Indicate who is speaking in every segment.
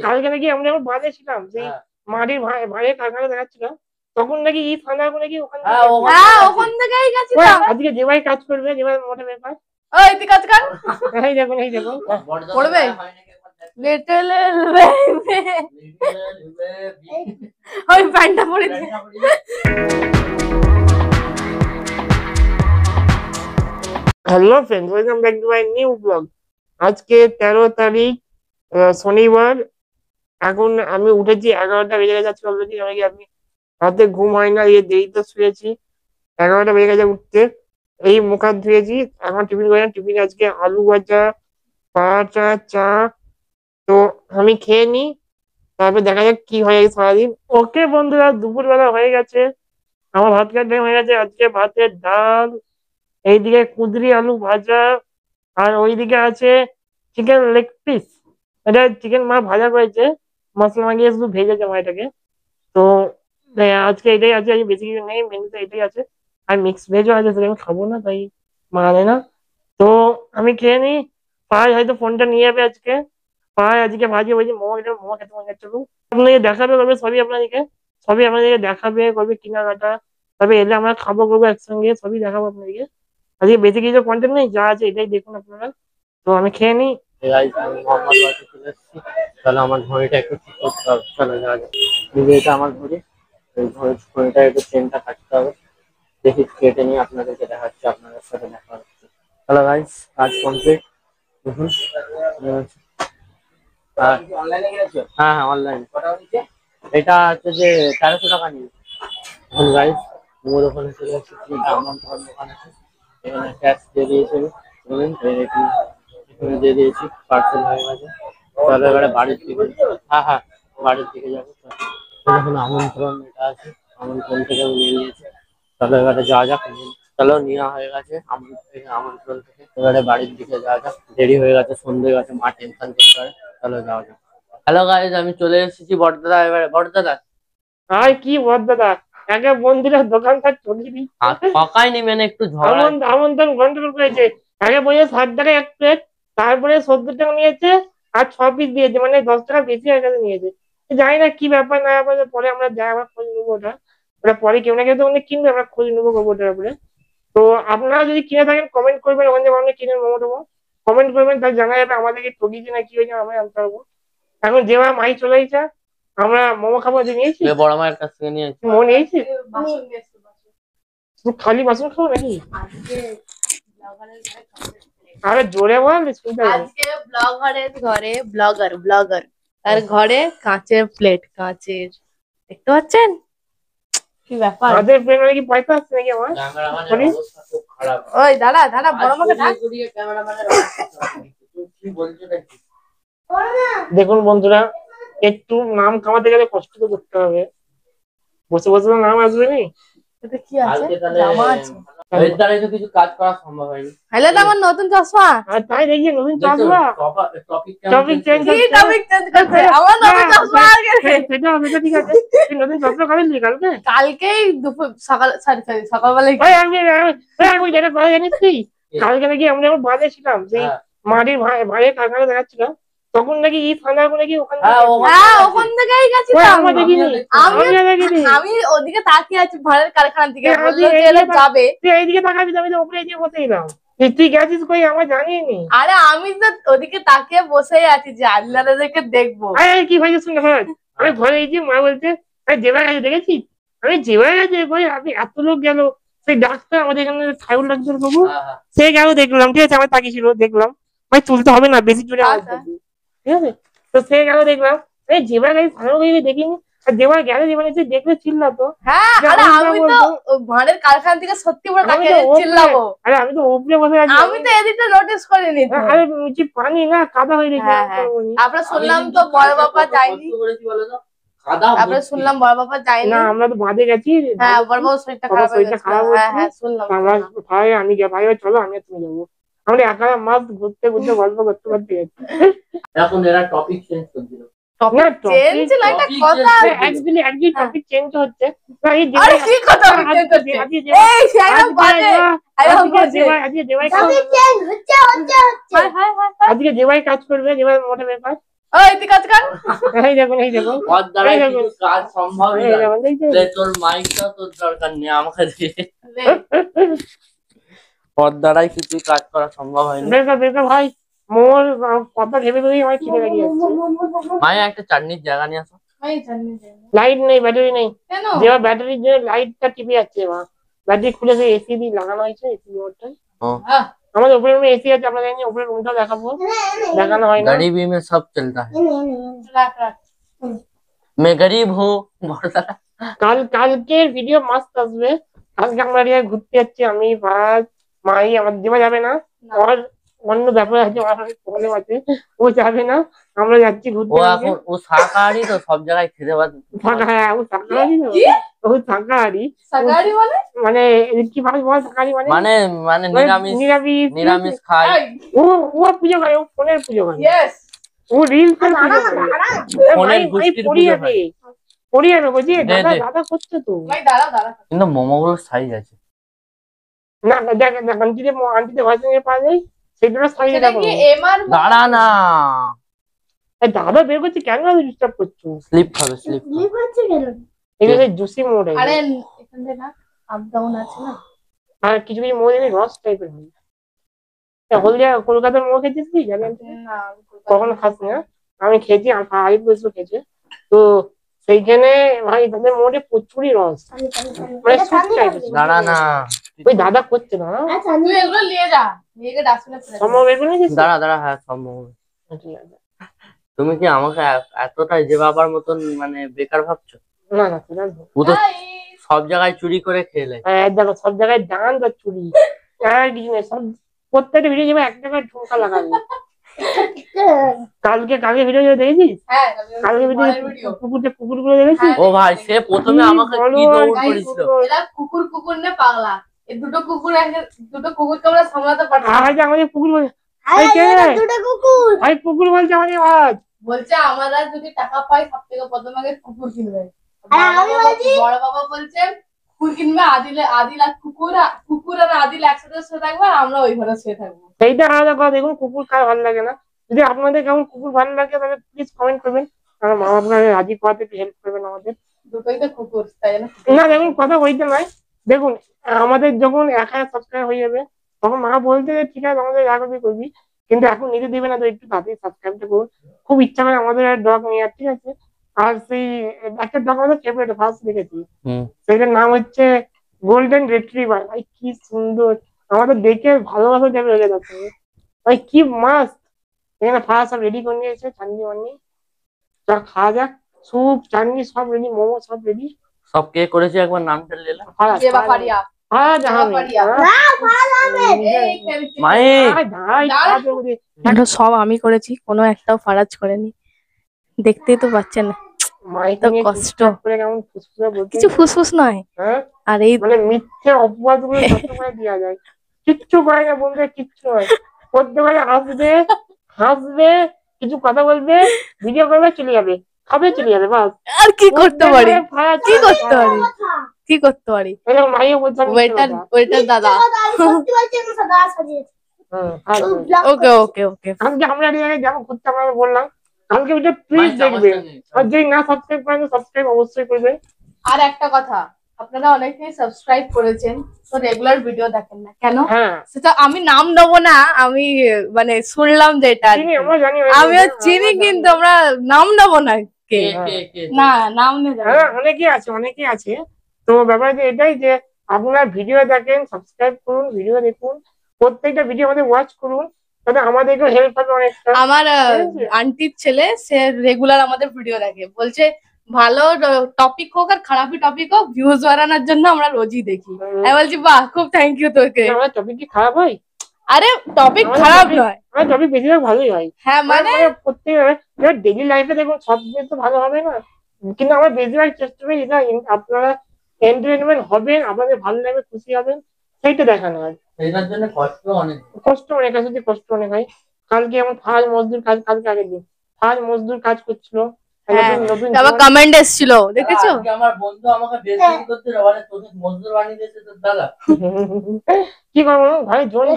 Speaker 1: কালকে নাকি আমরা যখন বাজে ছিলাম সেই মাটির ভাইয়ের কারখানা দেখাচ্ছিলাম, তখন নাকি এই ফান্ডাগুলো নাকি ওখান
Speaker 2: থেকেই গেছিলাম।
Speaker 1: আজকে যে ভাই কাজ করবে, যে ভাই মোটা ব্যাপার,
Speaker 2: ওই তুই কাজ কর।
Speaker 1: এই দেখুন এই দেখুন
Speaker 2: পড়বে লিটল বেবি, ওই প্যান্টটা পরেছে।
Speaker 1: Hello friends, welcome back to my new blog. আজকে 13 তারিখ শনিবার। এখন আমি উঠেছি 11টা বেজে গেছে আজকে অলরেডি। আমি রাতে ঘুম হয় না, এই দেরিতে শুয়েছি। 11টা বেজে গেছে উঠতে। এই মুখ হাত ধুয়েছি, এখন টিফিন করে টিফিন আজকে আলু ভাজা, পাঁচা, চা। তো আমি খেয়ে নিই, তারপর দেখা যাক কি হয়ে গেছে সারাদিন। ওকে বন্ধুরা, দুপুরবেলা হয়ে গেছে, আমার ভাত খাওয়ার টাইম হয়ে গেছে। আজকে ভাতের ডাল, এইদিকে কুঁদরি আলু ভাজা, আর ওইদিকে আছে চিকেন লেগ পিস। এটা চিকেন মা ভাজা করেছে, মশলা মাখিয়ে শুধু ভেজেছে মা এটাকে। তো আজকে এটাই আছে, আজকে বেশি কিছু নেই, মেনুতে এটাই আছে। আর মিক্স ভেজও আছে, সেটা আমি খাবো না, তাই মা আনে না। তো আমি খেয়ে নিই। পায়ে হয়তো ফোনটা নিয়ে যাবে আজকে। পায়ে আজকে ভাজি বলছি মোমো, এটা মোমো খেতে মনে যাচ্ছে খুব। আপনাকে দেখাবে করবে সবই আপনাদেরকে দেখাবে করবে কেনাকাটা। তবে এলে আমরা খাবো করবো একসঙ্গে, সবই দেখাবো আপনাদেরকে। আজকে বেশি কিছু কন্টেন্ট নেই, যা আছে এটাই দেখুন আপনারা। তো আমি খেয়ে নিই।
Speaker 3: তাহলে আমার ঘড়িটা একটু ঠিক করতে হবে। চলো যাওয়া যাক। এটা আমার ঘড়ি, এই ঘড়িটা একটু চেনটা কাটতে হবে। দেখি কেটে নিয়ে আপনাদেরকে দেখাচ্ছি, আপনাদের সাথে দেখা হচ্ছে। হ্যালো গাইস, কাজ কমপ্লিট। দেখুন হ্যাঁ হ্যাঁ অনলাইন। এটা হচ্ছে যে 1300 টাকা নিয়ে। এখন গাইস মোর ওখানে চলে এসেছি, আমার দোকান আছে, এখানে ক্যাশ দিয়ে দিয়েছিল, বলুন এখানে দিয়ে দিয়েছি, পার্সেল হয়ে গেছে। তাহলে এবারে বাড়ির দিকে, হ্যাঁ হ্যাঁ বাড়ির দিকে যাবো। দেখুন আমন্ত্রণ এটা আছে, আমন্ত্রণ থেকে নিয়ে নিয়েছি। তাহলে এবারে যাওয়া যাক। চলো নেওয়া হয়ে গেছে আমন্ত্রণ থেকে, এবারে বাড়ির দিকে যাওয়া যাক। দেরি হয়ে গেছে, সন্ধ্যে গেছে, মা টেনশন করতে পারে। চলো যাওয়া যাক। হ্যালো গাইস, আমি চলে এসেছি বড়দাদা। এবারে বড়দাদা
Speaker 1: আর কি বল দাদা, একে বন্ধুরা দোকানটা চলিয়ে দিই।
Speaker 3: পকাই নিবেন একটু ঝড়।
Speaker 1: আমন্ত্রণ গন্ডগোল করেছে। আগে বলে 60 টাকা এক প্লেট, তারপরে 70 টাকা নিয়েছে, আর 6 পিস দিয়েছে, মানে 10 টাকা বেশি হয়ে গেছে নিয়েছে। জানি না কি ব্যাপার না ব্যাপার, পরে আমরা যাই, আমরা খোঁজ নেবো ওটা। ওটা পরে কেউ না কেউ তো অনেক কিনবে, আমরা খোঁজ নেবো ওটার উপরে। তো আপনারা যদি কিনে থাকেন কমেন্ট করবেন, ওখানে যেমন কিনে মোমো টোমো কমেন্ট করবেন, তাহলে জানা যাবে আমাদেরকে ঠকিয়েছে না কি হয়েছে, আমরা জানতে পারবো। এখন যেভাবে মাই চলে এসেছে, আমরা মোমো খাবো, নিয়েছি
Speaker 3: বড় মায়ের কাছ থেকে নিয়েছি,
Speaker 1: মোমো নিয়েছি। খালি বাসন খাবো নাকি? আরে জোরে বল, শুনতে পাচ্ছি।
Speaker 2: আজকে ব্লগারের ঘরে ব্লগার আর ঘরে কাঁচের প্লেট, কাঁচের, দেখতে পাচ্ছেন কি ব্যাপার?
Speaker 1: আমাদের প্লেট কি পয়সা আসছে নাকি আমার?
Speaker 2: ওই দাঁড়া বড় মাকে ডাক।
Speaker 1: দেখুন বন্ধুরা, একটু নাম কামাতে গেলে কষ্ট তো করতে হবে, বসে বসে তো নাম আসবে নি।
Speaker 2: এটা কি আছে? জামা আছে।
Speaker 3: এর দ্বারাই তো কিছু কাজ করা সম্ভব হয়নি।
Speaker 2: হ্যালো, আমার নতুন চশমা।
Speaker 1: আর তাই দেখি নতুন চশমা, টপিক চেঞ্জ
Speaker 2: করছে। আমার নতুন চশমা আর
Speaker 1: সেটা ঠিক আছে। তুই নতুন চশমা কবে নিলি?
Speaker 2: কালকেই দুপুর সকালবেলায়।
Speaker 1: আমি যেটা কথা জানিস তুই, কালকে নাকি আমরা যখন বাজে ছিলাম সেই মাটির ভাইয়ের কারখানা দেখাচ্ছিলাম, তখন নাকি এই ফান্ডাগুলো নাকি
Speaker 2: ওখান থেকেই গেছিলাম। আমি ওদিকে তাকিয়ে আছি ভাড়ের কারখানার দিকে, বললো যে যাবে।
Speaker 1: তুই এইদিকে তাকাবি, আমি তো উপরে এদিকে বসে এলাম। তুই গেছিস কই আমার জানিনি।
Speaker 2: আরে আমি তো ওদিকে তাকিয়ে বসেই আছি যে আল্লাহকে দেখবো।
Speaker 1: কি হয়েছে শুনে ভাই, আমি ঘরে এই যে মা বলছে যেবার গেছে দেখেছিস, আমি যেবার গেছে কই, আপনি এত লোক গেল। সেই ডাক্তার আমাদের এখানে ছাগল ডাক্তার বাবু, সে গেল দেখলাম, ঠিক আছে, আমার তাকিয়েছিল দেখলাম। ভাই তুলতে হবে না, বেশি জোরে আওয়াজ করবি, ঠিক আছে। তো সে গেল দেখলাম, যেবার গেছে ছাগল দেখিনি। আর যেবার গেলে যেবার এসে দেখলে চিল্লাতো।
Speaker 2: হ্যাঁ, আমি তো ভাড়ের কারখানা থেকে সত্যি বড় তাকিয়ে চিল্লাবো।
Speaker 1: আরে আমি তো উপরে বসে আছি,
Speaker 2: আমি তো এদিকটা নোটিস করিনি।
Speaker 1: আরে নিচে পানি না, কাদা হয়ে গেছে।
Speaker 2: আমরা শুনলাম তো বড় বাবা যায়নি, তারপরে শুনলাম বড় বাবা যায়নি।
Speaker 1: না আমরা তো বাঁধে গেছি।
Speaker 2: হ্যাঁ, বড় বাবার শরীরটা খারাপ হয়েছে। হ্যাঁ শুনলাম।
Speaker 1: ভাই আমি ভাই চলো, আমি তুমি যাবো। আমরা একা মাছ ঘুরতে ঘুরতে গল্প করতে করতে গেছি।
Speaker 3: এখন এরা টপিক চেঞ্জ করে দিল।
Speaker 1: আজকে যে ভাই কাজ করবে, যে ভাই মোটা ব্যাপার,
Speaker 2: ওই তুই কাজ কর।
Speaker 1: এই দেখুন এই দেখুন
Speaker 3: ওর দ্বারা
Speaker 1: এই দেখুন
Speaker 3: কিছু কাজ সম্ভবই
Speaker 1: এই
Speaker 3: নয়।
Speaker 1: দেখুন দেখছেন?
Speaker 3: যে তোর মাইকটা তোর দরকার নেই, আমাকে দিয়ে। ওর দ্বারাই কিছু কাজ করা সম্ভব হয়নি।
Speaker 1: বেকার ভাই মোর কথা ভেবে ভেবেই আমার খিদে লেগে যাচ্ছে।
Speaker 3: মায়ের একটা চাটনির জায়গা নিয়ে আসো।
Speaker 1: লাইট নেই, ব্যাটারি নেই।
Speaker 2: কেন?
Speaker 1: যে ব্যাটারির যে লাইটটা টিপে যাচ্ছে মা, ব্যাটারি খুলে সেই এসি দিয়ে লাগানো হয়েছে, এসি মোটরটা। আমাদের উপরে রুমে এসি আছে, আমরা জানি উপরের রুমটা দেখাবো, দেখানো হয় না।
Speaker 3: गरीबी में सब चलता है। मैं गरीब हूँ।
Speaker 1: কালকের ভিডিও মাস্ত আসবে। কালকে আমরা ঘুরতে যাচ্ছি, আমি ভাই মাই, আমার দেওয়া যাবে না, আর অন্য ব্যাপার আছে, প্রবলেম আছে, ও যাবে না। আমরা যাচ্ছি
Speaker 3: वो
Speaker 1: ঘুরতে।
Speaker 3: এখন ও শাকাহারি তো, সব জায়গায় খেতে পারে।
Speaker 1: হ্যাঁ ও শাকাহারি, ও শাকাহারি মানে কি ভাবে বল, শাকাহারি মানে
Speaker 3: মানে মানে নিরামিষ
Speaker 1: নিরামিষ
Speaker 3: নিরামিষ খায়।
Speaker 1: ও ও পুজো করে, ও ফোনের পুজো করে, ও রিলস এর পুজো করে,
Speaker 3: ফোনের গোষ্ঠীর
Speaker 1: পড়ি
Speaker 3: পুজো
Speaker 1: যাবে
Speaker 3: খায়।
Speaker 1: পড়ি যাবে বলছি,
Speaker 3: দে,
Speaker 1: দাদা
Speaker 3: দে।
Speaker 1: দাদা করছে তো
Speaker 3: কিন্তু মোমোগুলোর সাইজ আছে।
Speaker 1: না দেখ দেখ, আন্টিতে ভাষা নিয়ে পাওয়া যায়, সেগুলো সাইজে দেখো।
Speaker 3: দাঁড়া না,
Speaker 1: দাদা বের করছে, কেন ডিস্টার্ব করছো?
Speaker 3: স্লিপ হবে, স্লিপ।
Speaker 1: এগুলো জুসি মোড়,
Speaker 2: আরে এখানে না আপ ডাউন আছে না।
Speaker 1: আর কিছু কিছু মোড় রস টাইপের হয়। হলদিয়া কলকাতার মোড় খেয়েছিস কি জানেন?
Speaker 2: না
Speaker 1: কখনো খাস না? আমি খেয়েছি, আরিফ বসে খেয়েছে তো, সেইখানে ভাই তাদের মোড়ে প্রচুরই রস, মানে স্যুপ টাইপের।
Speaker 3: দাঁড়া না,
Speaker 1: ওই দাদা করছে না,
Speaker 2: তুই এগুলো নিয়ে যা, নিয়ে গিয়ে ডাস্টবিনে ফেলে দে।
Speaker 1: সম্ভব বের করে নিয়েছিস?
Speaker 3: দাঁড়া দাঁড়া, হ্যাঁ সম্ভব।
Speaker 1: ঠিক আছে।
Speaker 3: তুমি কি আমাকে এতটাই যে বাবার মতন মানে বেকার ভাবছো?
Speaker 1: না না ঠিক আছে।
Speaker 3: ও তো সব জায়গায় চুরি করে খেলে।
Speaker 1: দেখো সব জায়গায় ডান বা চুরি, আর কিছু নেই, সব প্রত্যেকটা ভিডিও যাবে একটা করে ঠুমকা লাগাবে। কালকে ভিডিও দেখেছিস?
Speaker 2: হ্যাঁ
Speaker 1: কালকে ভিডিও কুকুরগুলো দেখেছিস?
Speaker 3: ও ভাই, সে প্রথমে আমাকে কি দৌড় করেছিল।
Speaker 2: এরা কুকুর নে পাগলা, এই দুটো কুকুরকে আমরা সামলাতে পারছি না।
Speaker 1: আজ আমাদের কুকুর বলছে, ভাই কুকুর বলছে আমাদের আজ,
Speaker 2: বলছে আমরা যদি টাকা পাই সব থেকে প্রথম আগে কুকুর কিনবে। বড় বাবা বলছে কুকুর কিনবে, আদিল আর কুকুর আর আদিল একসাথে শুয়ে থাকবে, আর আমরা ওই ঘরে শুয়ে থাকবো।
Speaker 1: সেইটা আলাদা কথা। দেখুন কুকুর কার ভালো লাগে না, যদি আপনাদের কেমন কুকুর ভালো লাগে তাহলে প্লিজ কমেন্ট করবেন, আমার মা আপনাকে রাজি করাতে হেল্প করবেন আমাদের।
Speaker 2: দুটোই তো কুকুর, তাই জন্য
Speaker 1: না দেখুন কথা বলতে নয়, দেখুন আমাদের যখন 1000 সাবস্ক্রাইব হয়ে যাবে তখন মা বলতে যে ঠিক আছে আমাদের রাগবি করবি, কিন্তু এখন নিতে দিবে না, তো একটু তাড়াতাড়ি সাবস্ক্রাইবটা করুন। খুব ইচ্ছা করে আমাদের ডগ নেওয়ার, ঠিক আছে? আর সেই একটা ডগ আমাদের ফেভারিট ফার্স্ট দেখেছি, সেটার নাম হচ্ছে গোল্ডেন রিট্রিভার। ভাই কি সুন্দর, আমাদের দেখে ভালোবাসা যাবে হয়ে যাচ্ছে ভাই, কি মাস্ট। এখানে ফার্স্ট সব রেডি করে নিয়েছে, চাটনি মান্নি যা খাওয়া যাক, স্যুপ চাটনি সব রেডি, মোমো সব রেডি।
Speaker 3: সব কে করেছে একবার নামটা নিলে?
Speaker 2: সব আমি করেছি, কোনো একটাও ফারাজ করেনি, দেখতেই তো পাচ্ছেন। তো কষ্ট, কিছু ফুসফুস নয়, আর এই
Speaker 1: মানে মিথ্যে অপবাদ গুলো সবসময় দেওয়া যায়, কিচ্ছু করে না বলবে, কিচ্ছু নয়, করতে পারে হাসবে কিছু কথা বলবে, ভিডিও করবে, চলে যাবে, খাবে, চলে যাবে, বাস।
Speaker 2: আর কি করতে পারি, কি করতে পারি।
Speaker 1: মাইও বলতাম
Speaker 2: ওয়েটার দাদা। ওকে ওকে ওকে,
Speaker 1: কালকে আমরা যাবো ঘুরতে, আমরা বললাম কালকে ওইটা প্লিজ দেখবে, আর যদি না সাবস্ক্রাইব করেন সাবস্ক্রাইব অবশ্যই করবে।
Speaker 2: আর একটা কথা, আপনারা অনেকেই সাবস্ক্রাইব করেছেন তো রেগুলার ভিডিও দেখেন না কেন? সেটা আমি নাম দেবো না, আমি মানে শুনলাম যেটা, আমিও চিনি কিন্তু আমরা নাম দেবো না। কে না নাম নেই,
Speaker 1: অনেকেই আছে। তো ব্যাপার এটাই যে আপনারা ভিডিও দেখেন, সাবস্ক্রাইব করুন, ভিডিও দেখুন, প্রত্যেকটা ভিডিও আমাদের ওয়াচ করুন, তাহলে আমাদেরকেও হেল্প হবে অনেকটা।
Speaker 2: আমার আন্টির ছেলে সে রেগুলার আমাদের ভিডিও দেখে, বলছে ভালো টপিক হোক আর খারাপই টপিক হোক, ভিউজ বাড়ানোর জন্য আমরা রোজই দেখি। আমি বলছি বাহ, খুব থ্যাংক ইউ তোকে।
Speaker 1: আমার টপিক কি খারাপ হয়?
Speaker 2: আরে টপিক খারাপ নয়,
Speaker 1: আমার টপিক বেশিরভাগ ভালোই হয়।
Speaker 2: হ্যাঁ মানে
Speaker 1: প্রত্যেক ডেইলি লাইফে দেখুন সব কিছু তো ভালো হবে না, কিন্তু আমার বেশিরভাগ চেষ্টা করি যেটা আপনারা এন্টারটেনমেন্ট হবেন, আপনাদের ভালো লাগবে, খুশি হবেন, সেইটা দেখানো হয়।
Speaker 3: এটার জন্য কষ্ট অনেক
Speaker 1: আছে, কষ্ট অনেক হয়। কালকে আমার ফার্স্ট মজদুর কাজ, কালকে আগের দিন ফার্স্ট মজদুর কাজ করছিল,
Speaker 2: আবার কমেন্ট এসেছিল দেখেছো?
Speaker 3: আমার বন্ধু আমাকে বেজতি করতে বলে তোকে মজদুর বানিয়ে দিয়েছে তোর দাদা।
Speaker 1: কি করবো ভাই, জোন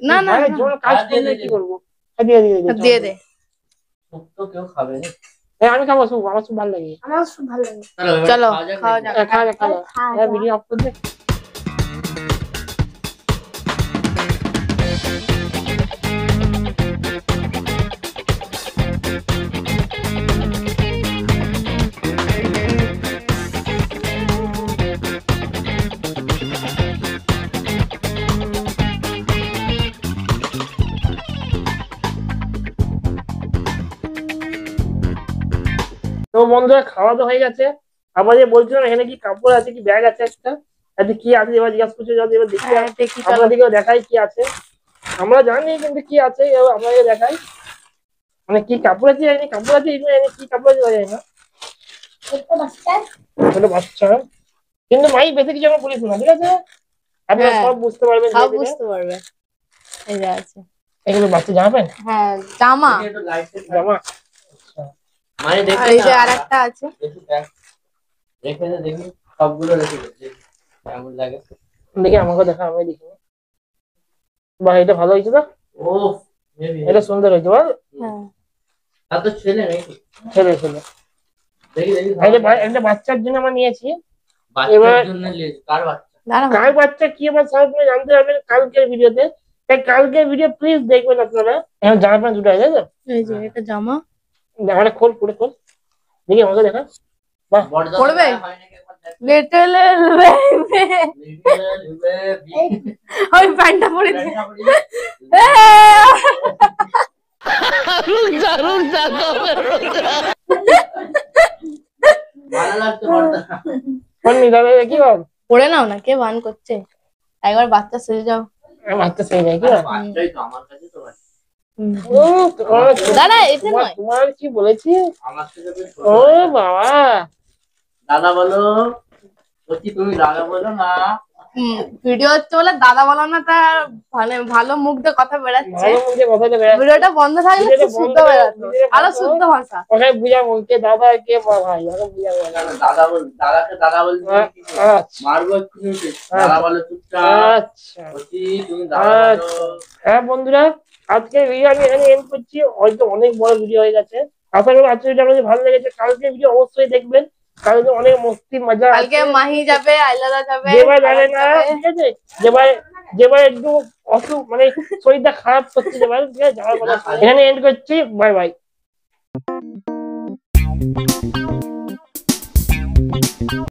Speaker 2: না না
Speaker 1: জোন কাজ করলে কি করবো, দিয়ে দে
Speaker 3: তো কেউ খাবে না।
Speaker 1: হ্যাঁ আমি খাবো স্যুপ, আমার স্যুপ ভালো লাগে।
Speaker 2: আমার খুব ভালো লাগে। চলো খাওয়া যাক।
Speaker 1: খাওয়া ভিডিও অফ করে দে। তো বন্ধুরা খাওয়া তো হয়ে গেছে। আবার যে বলছিলাম এখানে কি কাপড় আছে, কি ব্যাগ আছে একটা, এতে কি আছে এবার জিজ্ঞাসা করছে, যদি এবার দেখি আপনাদেরকেও দেখাই কি আছে। আমরা জানি কিন্তু কি আছে এবার আপনাকে দেখাই। মানে কি কাপড় আছে জানি, কাপড় আছে এখানে, কি কাপড় আছে জানি না। ছোট বাচ্চা, কিন্তু মাই বেশি কিছু আমরা বলিস না, ঠিক আছে? আপনারা সব বুঝতে পারবেন,
Speaker 2: সব বুঝতে পারবে। এই যে আছে
Speaker 1: এগুলো বাচ্চা জামা প্যান্ট।
Speaker 2: হ্যাঁ জামা
Speaker 1: জামা।
Speaker 3: মানে দেখি
Speaker 2: এই যে আরেকটা আছে,
Speaker 3: দেখে দেখি সবগুলো রেখে দিচ্ছি কেমন লাগে।
Speaker 1: দেখি আমাকে দেখা, আমি দেখি। বাহ এটা ভালো হয়েছে তো।
Speaker 3: ও
Speaker 1: এটা সুন্দর হয়েছে বল।
Speaker 2: হ্যাঁ
Speaker 3: আর তো ছেলে নাকি?
Speaker 1: ছেলে ছেলে।
Speaker 3: দেখি দেখি
Speaker 1: একটা বাচ্চার জন্য আমরা নিয়েছি।
Speaker 3: বাচ্চার জন্য নিয়েছি। কার বাচ্চা?
Speaker 1: কার বাচ্চা কি আমার সব আপনি জানতে পারবেন কালকের ভিডিওতে। তাই কালকের ভিডিও প্লিজ দেখবেন আপনারা। এখন জামা প্যান্ট দুটো আছে তো,
Speaker 2: এই যে এটা জামা।
Speaker 1: জামাটা খোল, পুরো খোল, দেখি আমাকে দেখা। বাহ
Speaker 2: পড়বে লিটল বেবি, ওই প্যান্টটা পরে দে।
Speaker 3: ভালো লাগছে বড়দা।
Speaker 1: কোন নিলামে কি বল?
Speaker 2: পড়ে নাও না, কে বান করছে? একবার বাচ্চা সেজে যাও।
Speaker 1: বাচ্চা সেই যায় কি?
Speaker 3: বাচ্চাই তো আমার কাছে তো বাচ্চা।
Speaker 2: দাদা এটা নয়,
Speaker 1: তোমার কি বলেছি?
Speaker 3: আমার থেকে বেশ ছোট।
Speaker 1: ও বাবা,
Speaker 3: দাদা বলো, বলছি তুমি দাদা বলো না।
Speaker 2: ভিডিও হচ্ছে বলে দাদা বলো না, তা মানে ভালো মুখ দিয়ে কথা বেরাচ্ছে।
Speaker 1: ভালো মুখে কথাটা বেরাচ্ছে।
Speaker 2: ভিডিওটা বন্ধ থাকলে
Speaker 1: ভিডিওটা
Speaker 2: খুব শুদ্ধ
Speaker 1: বন্ধ
Speaker 2: বেরাতো,
Speaker 1: ভিডিওটা
Speaker 2: আরো
Speaker 1: বন্ধ।
Speaker 2: শুদ্ধ ভাষা।
Speaker 1: ওকে বুঝাবো কে দাদা কে ভাই, ওকে বুঝাবো।
Speaker 3: দাদা বল, দাদাকে দাদা বলছি।
Speaker 1: আচ্ছা
Speaker 3: মারবো একটু নিচে। দাদা বলো চুপচাপ।
Speaker 1: আচ্ছা।
Speaker 3: বলছি তুমি দাদা বলো।
Speaker 1: হ্যাঁ বন্ধুরা, আজকে ভিডিও আমি এখানে এন্ড করছি। হয়তো অনেক বড় ভিডিও হয়ে গেছে। আশা করি আজকে ভিডিও আপনাদের ভালো লেগেছে। কালকে ভিডিও অবশ্যই দেখবেন, কালকে অনেক মস্তি মজা আছে।
Speaker 2: কালকে মাহি যাবে, আইলাদা যাবে,
Speaker 1: যেবার যাবে না, ঠিক আছে? যেবার একটু অসুখ মানে শরীরটা খারাপ করছে, যেবার ঠিক আছে যাওয়ার কথা। এখানে এন্ড করছি, বাই বাই।